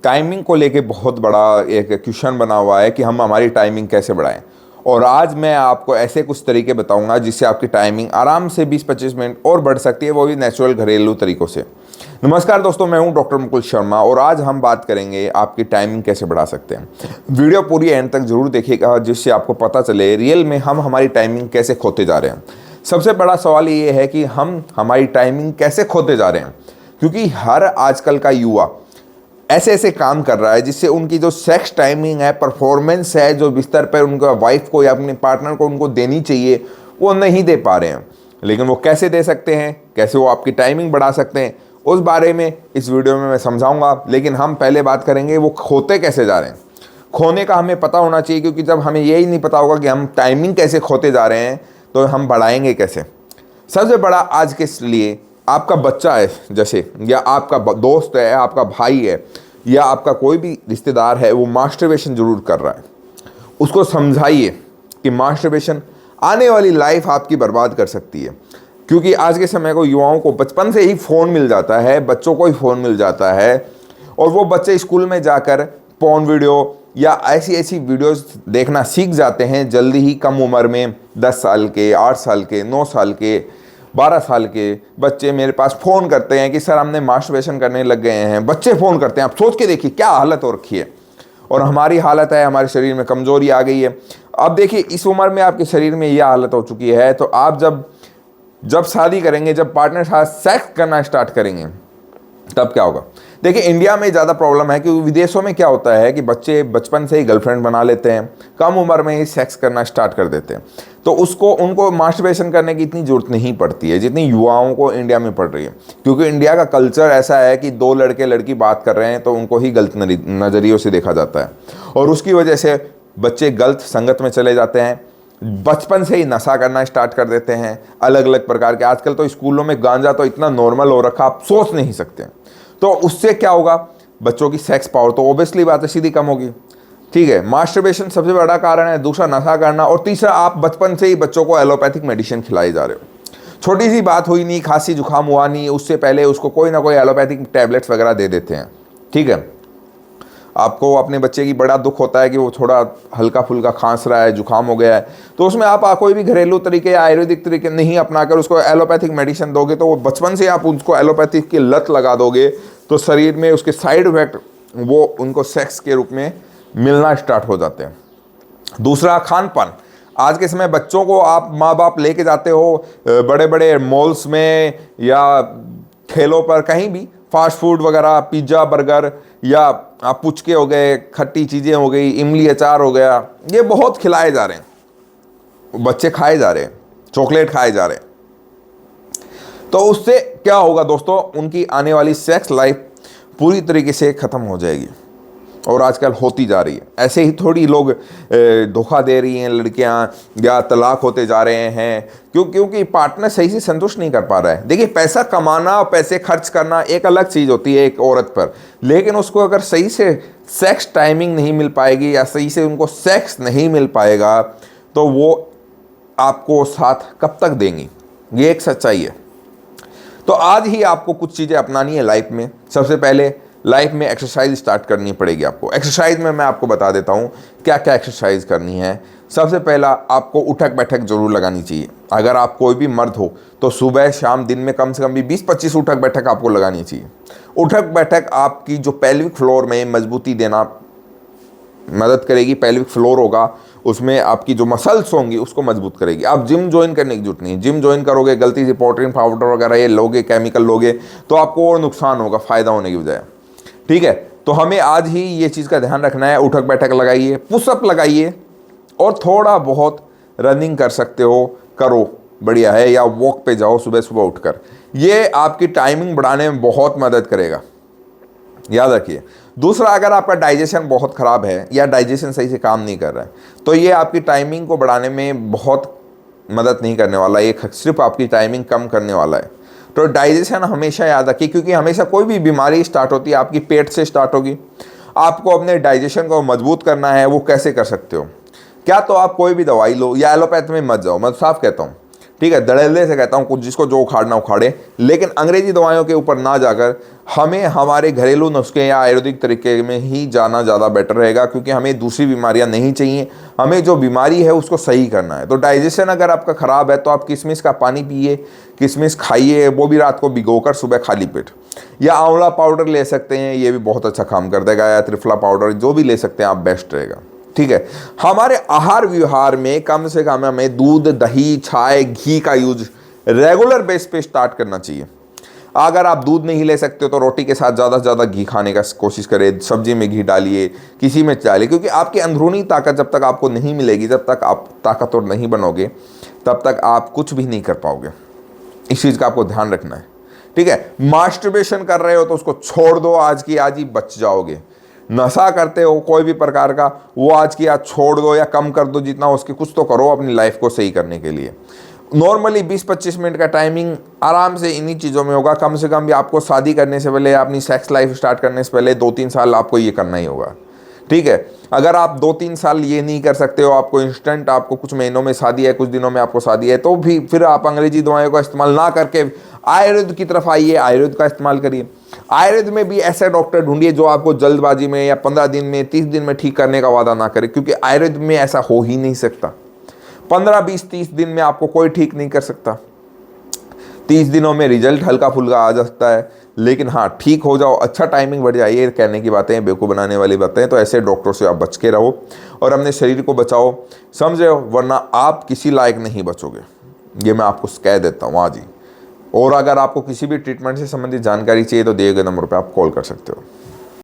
Timing को लेके बहुत बड़ा एक क्वेश्चन बना हुआ है कि हम हमारी टाइमिंग कैसे बढ़ाएं। और आज मैं आपको ऐसे कुछ तरीके बताऊंगा जिससे आपकी टाइमिंग आराम से 20-25 मिनट और बढ़ सकती है, वो भी नेचुरल घरेलू तरीकों से। नमस्कार दोस्तों, मैं हूं डॉक्टर मुकुल शर्मा और आज हम बात करेंगे आपकी टाइमिंग कैसे बढ़ा सकते हैं। वीडियो पूरी एंड तक जरूर देखिएगा जिससे आपको पता चले रियल में हम हमारी टाइमिंग कैसे खोते जा रहे हैं। सबसे बड़ा सवाल ये है कि हम हमारी टाइमिंग कैसे खोते जा रहे हैं, क्योंकि हर आजकल का युवा ऐसे ऐसे काम कर रहा है जिससे उनकी जो सेक्स टाइमिंग है, परफॉर्मेंस है, जो बिस्तर पर उनका वाइफ को या अपने पार्टनर को उनको देनी चाहिए वो नहीं दे पा रहे हैं। लेकिन वो कैसे दे सकते हैं, कैसे वो आपकी टाइमिंग बढ़ा सकते हैं, उस बारे में इस वीडियो में मैं समझाऊंगा। लेकिन हम पहले बात करेंगे वो खोते कैसे जा रहे हैं। खोने का हमें पता होना चाहिए, क्योंकि जब हमें यही नहीं पता होगा कि हम टाइमिंग कैसे खोते जा रहे हैं तो हम बढ़ाएंगे कैसे। सबसे बड़ा आज के लिए आपका बच्चा है जैसे, या आपका दोस्त है, आपका भाई है, या आपका कोई भी रिश्तेदार है, वो मास्टरबेशन जरूर कर रहा है। उसको समझाइए कि मास्टरबेशन आने वाली लाइफ आपकी बर्बाद कर सकती है। क्योंकि आज के समय को युवाओं को बचपन से ही फ़ोन मिल जाता है, बच्चों को ही फ़ोन मिल जाता है, और वो बच्चे स्कूल में जाकर पॉर्न वीडियो या ऐसी ऐसी वीडियोस देखना सीख जाते हैं जल्दी ही, कम उम्र में। 10 साल के, 8 साल के, 9 साल के, 12 साल के बच्चे मेरे पास फ़ोन करते हैं कि सर हमने मास्टरबेशन करने लग गए हैं। बच्चे फ़ोन करते हैं, आप सोच के देखिए क्या हालत हो रखी है। और हमारी हालत है, हमारे शरीर में कमज़ोरी आ गई है। अब देखिए इस उम्र में आपके शरीर में यह हालत हो चुकी है, तो आप जब शादी करेंगे, जब पार्टनर के साथ सेक्स करना स्टार्ट करेंगे, तब क्या होगा। देखिए इंडिया में ज़्यादा प्रॉब्लम है, क्योंकि विदेशों में क्या होता है कि बच्चे बचपन से ही गर्लफ्रेंड बना लेते हैं, कम उम्र में ही सेक्स करना स्टार्ट कर देते हैं। तो उनको मास्टरबेशन करने की इतनी ज़रूरत नहीं पड़ती है जितनी युवाओं को इंडिया में पड़ रही है। क्योंकि इंडिया का कल्चर ऐसा है कि 2 लड़के लड़की बात कर रहे हैं तो उनको ही गलत नज़रियों से देखा जाता है, और उसकी वजह से बच्चे गलत संगत में चले जाते हैं। बचपन से ही नशा करना स्टार्ट कर देते हैं, अलग अलग प्रकार के। आजकल तो स्कूलों में गांजा तो इतना नॉर्मल हो रखा, आप सोच नहीं सकते। तो उससे क्या होगा, बच्चों की सेक्स पावर तो ऑब्वियसली बात है सीधी कम होगी। ठीक है, मास्टरबेशन सबसे बड़ा कारण है, दूसरा नशा करना, और तीसरा आप बचपन से ही बच्चों को एलोपैथिक मेडिसिन खिलाई जा रहे हो। छोटी सी बात हुई नहीं, खांसी जुकाम हुआ नहीं, उससे पहले उसको कोई ना कोई एलोपैथिक टैबलेट्स वगैरह दे देते हैं। ठीक है, आपको अपने बच्चे की बड़ा दुख होता है कि वो थोड़ा हल्का फुल्का खांस रहा है, जुकाम हो गया है, तो उसमें आप कोई भी घरेलू तरीके या आयुर्वेदिक तरीके नहीं अपनाकर उसको एलोपैथिक मेडिसिन दोगे, तो वो बचपन से आप उसको एलोपैथिक की लत लगा दोगे, तो शरीर में उसके साइड इफेक्ट वो उनको सेक्स के रूप में मिलना स्टार्ट हो जाते हैं। दूसरा, खान पान। आज के समय बच्चों को आप माँ बाप लेके जाते हो बड़े बड़े मॉल्स में या ठेलों पर, कहीं भी फास्ट फूड वगैरह, पिज्ज़ा, बर्गर, या आप पुचके हो गए, खट्टी चीज़ें हो गई, इमली अचार हो गया, ये बहुत खिलाए जा रहे हैं, बच्चे खाए जा रहे हैं, चॉकलेट खाए जा रहे हैं। तो उससे क्या होगा दोस्तों, उनकी आने वाली सेक्स लाइफ पूरी तरीके से ख़त्म हो जाएगी, और आजकल होती जा रही है। ऐसे ही थोड़ी लोग धोखा दे रही हैं लड़कियां, या तलाक होते जा रहे हैं क्योंकि पार्टनर सही से संतुष्ट नहीं कर पा रहा है। देखिए पैसा कमाना और पैसे खर्च करना एक अलग चीज़ होती है एक औरत पर, लेकिन उसको अगर सही से सेक्स टाइमिंग नहीं मिल पाएगी या सही से उनको सेक्स नहीं मिल पाएगा तो वो आपको साथ कब तक देंगी, ये एक सच्चाई है। तो आज ही आपको कुछ चीज़ें अपनानी है लाइफ में। सबसे पहले लाइफ में एक्सरसाइज स्टार्ट करनी पड़ेगी आपको। एक्सरसाइज में मैं आपको बता देता हूँ क्या क्या एक्सरसाइज करनी है। सबसे पहला, आपको उठक बैठक जरूर लगानी चाहिए। अगर आप कोई भी मर्द हो तो सुबह शाम दिन में कम से कम भी 20-25 उठक बैठक आपको लगानी चाहिए। उठक बैठक आपकी जो पेल्विक फ्लोर में मजबूती देना मदद करेगी। पेल्विक फ्लोर होगा, उसमें आपकी जो मसल्स होंगी उसको मजबूत करेगी। आप जिम ज्वाइन करने की जरूरत नहीं है। जिम ज्वाइन करोगे, गलती से प्रोटीन पाउडर वगैरह ये लोगे, केमिकल लोगे, तो आपको और नुकसान होगा फ़ायदा होने की बजाय। ठीक है, तो हमें आज ही ये चीज़ का ध्यान रखना है। उठक बैठक लगाइए, पुशअप लगाइए, और थोड़ा बहुत रनिंग कर सकते हो, करो, बढ़िया है। या वॉक पे जाओ सुबह सुबह उठकर, ये आपकी टाइमिंग बढ़ाने में बहुत मदद करेगा, याद रखिए। दूसरा, अगर आपका डाइजेशन बहुत ख़राब है या डाइजेशन सही से काम नहीं कर रहा है तो ये आपकी टाइमिंग को बढ़ाने में बहुत मदद नहीं करने वाला, ये सिर्फ आपकी टाइमिंग कम करने वाला है। तो डाइजेशन हमेशा याद रखिए, क्योंकि हमेशा कोई भी बीमारी स्टार्ट होती है आपकी पेट से स्टार्ट होगी। आपको अपने डाइजेशन को मजबूत करना है, वो कैसे कर सकते हो? क्या तो आप कोई भी दवाई लो या एलोपैथ में मत जाओ, मैं साफ कहता हूँ। ठीक है, धड़ल्ले से कहता हूँ, कुछ जिसको जो उखाड़ना उखाड़े, लेकिन अंग्रेजी दवाइयों के ऊपर ना जाकर हमें हमारे घरेलू नुस्खे या आयुर्वेदिक तरीके में ही जाना ज़्यादा बेटर रहेगा, क्योंकि हमें दूसरी बीमारियां नहीं चाहिए, हमें जो बीमारी है उसको सही करना है। तो डाइजेशन अगर आपका ख़राब है तो आप किशमिश का पानी पिए, किशमिश खाइए, वो भी रात को भिगोकर सुबह खाली पेट, या आंवला पाउडर ले सकते हैं, ये भी बहुत अच्छा काम कर देगा, या त्रिफला पाउडर, जो भी ले सकते हैं आप, बेस्ट रहेगा। ठीक है, हमारे आहार विहार में कम से कम हमें दूध, दही, चाय, घी का यूज रेगुलर बेस पे स्टार्ट करना चाहिए। अगर आप दूध नहीं ले सकते हो तो रोटी के साथ ज़्यादा से ज़्यादा घी खाने का कोशिश करें, सब्जी में घी डालिए, किसी में डालिए, क्योंकि आपकी अंदरूनी ताकत जब तक आपको नहीं मिलेगी, जब तक आप ताकतवर नहीं बनोगे, तब तक आप कुछ भी नहीं कर पाओगे। इस चीज़ का आपको ध्यान रखना है। ठीक है, मास्टरबेशन कर रहे हो तो उसको छोड़ दो, आज की आज ही बच जाओगे। नशा करते हो कोई भी प्रकार का, वो आज की आज छोड़ दो या कम कर दो, जितना उसके कुछ तो करो अपनी लाइफ को सही करने के लिए। नॉर्मली 20-25 मिनट का टाइमिंग आराम से इन्हीं चीज़ों में होगा। कम से कम भी आपको शादी करने से पहले, अपनी सेक्स लाइफ स्टार्ट करने से पहले 2-3 साल आपको ये करना ही होगा। ठीक है, अगर आप 2-3 साल ये नहीं कर सकते हो, आपको इंस्टेंट, आपको कुछ महीनों में शादी है, कुछ दिनों में आपको शादी है, तो भी फिर आप अंग्रेजी दवाइयों का इस्तेमाल ना करके आयुर्वेद की तरफ आइए, आयुर्वेद का इस्तेमाल करिए। आयुर्वेद में भी ऐसे डॉक्टर ढूंढिए जो आपको जल्दबाजी में या 15 दिन में, 30 दिन में ठीक करने का वादा ना करे, क्योंकि आयुर्वेद में ऐसा हो ही नहीं सकता। 15, 20, 30 दिन में आपको कोई ठीक नहीं कर सकता। 30 दिनों में रिजल्ट हल्का फुल्का आ सकता है, लेकिन हाँ, ठीक हो जाओ, अच्छा टाइमिंग बढ़ जाए, ये कहने की बातें, बेवकूफ़ बनाने वाली बातें। तो ऐसे डॉक्टरों से आप बच के रहो और अपने शरीर को बचाओ, समझे हो, वरना आप किसी लायक नहीं बचोगे, ये मैं आपको कह देता हूँ आज ही। और अगर आपको किसी भी ट्रीटमेंट से संबंधित जानकारी चाहिए तो दिए गए नंबर पर आप कॉल कर सकते हो।